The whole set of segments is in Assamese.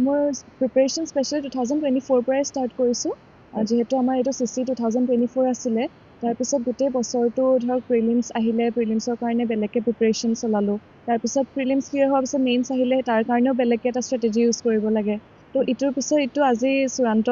মোৰ প্ৰিপেৰেশ্যন স্পেচিয়েলি 2024 পৰাই ষ্টাৰ্ট কৰিছোঁ যিহেতু আমাৰ এইটো CC 2024 আছিলে তাৰপিছত গোটেই বছৰটো ধৰক প্ৰিলিমছ আহিলে প্ৰিলিমছৰ কাৰণে বেলেগকৈ প্ৰিপেৰেশ্যন চলালোঁ তাৰপিছত প্ৰিলিমছ ক্লিয়াৰ হোৱাৰ পিছত মেইনছ আহিলে তাৰ কাৰণেও বেলেগকৈ এটা ষ্ট্ৰেটেজি ইউজ কৰিব লাগে তো ইটোৰ পিছত ইটো আজি চূড়ান্ত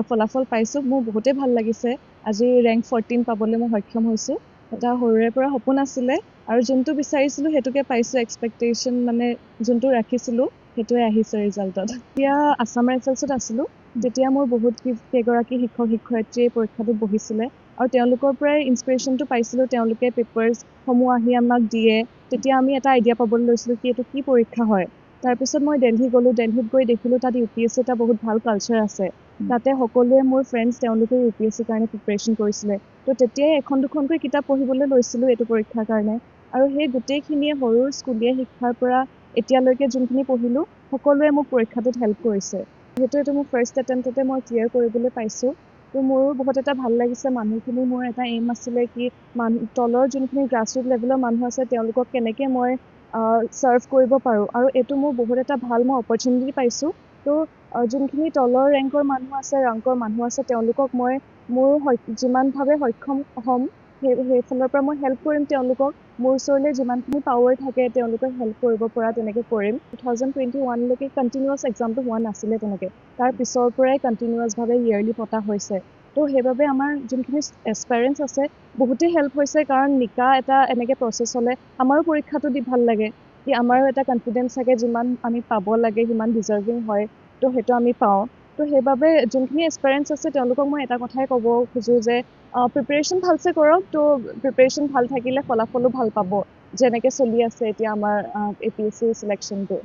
ফলাফল পাইছোঁ মোৰ বহুতেই ভাল লাগিছে আজি ৰেংক 14 পাবলৈ মই সক্ষম হৈছোঁ এটা সৰুৰে পৰা সপোন আছিলে আৰু যোনটো বিচাৰিছিলোঁ সেইটোকে পাইছোঁ এক্সপেক্টেশ্যন মানে যোনটো ৰাখিছিলোঁ সেইটোৱে আহিছে ৰিজাল্টত এতিয়া আছাম ৰাইফলছত আছিলোঁ তেতিয়া মোৰ বহুত কেইগৰাকী শিক্ষক শিক্ষয়িত্ৰীয়ে পৰীক্ষাটোত বহিছিলে আৰু তেওঁলোকৰ পৰাই ইনস্পিৰেশ্যনটো পাইছিলোঁ তেওঁলোকে পেপাৰ্ছসমূহ আহি আমাক দিয়ে তেতিয়া আমি এটা আইডিয়া পাবলৈ লৈছিলোঁ কি এইটো কি পৰীক্ষা হয় তাৰপিছত মই দিল্লী গ'লোঁ দিল্লীত গৈ দেখিলোঁ তাত UPSC এটা বহুত ভাল কালচাৰ আছে তাতে সকলোৱে মোৰ ফ্ৰেণ্ডছ তেওঁলোকে UPSCৰ কাৰণে প্ৰিপেৰেশ্যন কৰিছিলে তো তেতিয়াই এখন দুখনকৈ কিতাপ পঢ়িবলৈ লৈছিলোঁ এইটো পৰীক্ষাৰ কাৰণে আৰু সেই গোটেইখিনিয়ে সৰুৰ স্কুলীয়া শিক্ষাৰ পৰা এতিয়ালৈকে যোনখিনি পঢ়িলোঁ সকলোৱে মোক পৰীক্ষাটোত হেল্প কৰিছে যিহেতু এইটো মোৰ ফাৰ্ষ্ট এটেম্পটতে মই ক্লিয়াৰ কৰিবলৈ পাইছোঁ তো মোৰো বহুত এটা ভাল লাগিছে মানুহখিনি মোৰ এটা এইম আছিলে কি তলৰ যোনখিনি গ্ৰাছৰুট লেভেলৰ মানুহ আছে তেওঁলোকক কেনেকৈ মই ছাৰ্ভ কৰিব পাৰোঁ আৰু এইটো মোৰ বহুত এটা ভাল মই অপৰচুনিটি পাইছোঁ তো যোনখিনি তলৰ ৰেংকৰ মানুহ আছে তেওঁলোকক মই মোৰ যিমানভাৱে সক্ষম হ'ম সেইফালৰ পৰা মই হেল্প কৰিম তেওঁলোকক মোৰ ওচৰলৈ যিমানখিনি পাৱাৰ থাকে তেওঁলোকক হেল্প কৰিব পৰা তেনেকৈ কৰিম 2021লৈকে কণ্টিনিউৱাছ এক্সামটো হোৱা নাছিলে তেনেকৈ তাৰ পিছৰ পৰাই কণ্টিনিউৱাছভাৱে ইয়েৰলি পতা হৈছে তো সেইবাবে আমাৰ যোনখিনি এছপাইৰেণ্টছ আছে বহুতেই হেল্প হৈছে কাৰণ নিকা এটা এনেকৈ প্ৰচেছ হ'লে আমাৰো পৰীক্ষাটো দি ভাল লাগে কি আমাৰো এটা কনফিডেঞ্চ থাকে যিমান আমি পাব লাগে সিমান ডিজাৰ্ভিং হয় তো সেইটো আমি পাওঁ তো সেইবাবে যোনখিনি এছপাইৰেণ্টছ আছে তেওঁলোকক মই এটা কথাই ক'ব খোজোঁ যে প্ৰিপেৰেশ্যন ভালছে কৰক তো প্ৰিপেৰেশ্যন ভাল থাকিলে ফলাফলো ভাল পাব যেনেকৈ চলি আছে এতিয়া আমাৰ APSC চিলেকশ্যনটো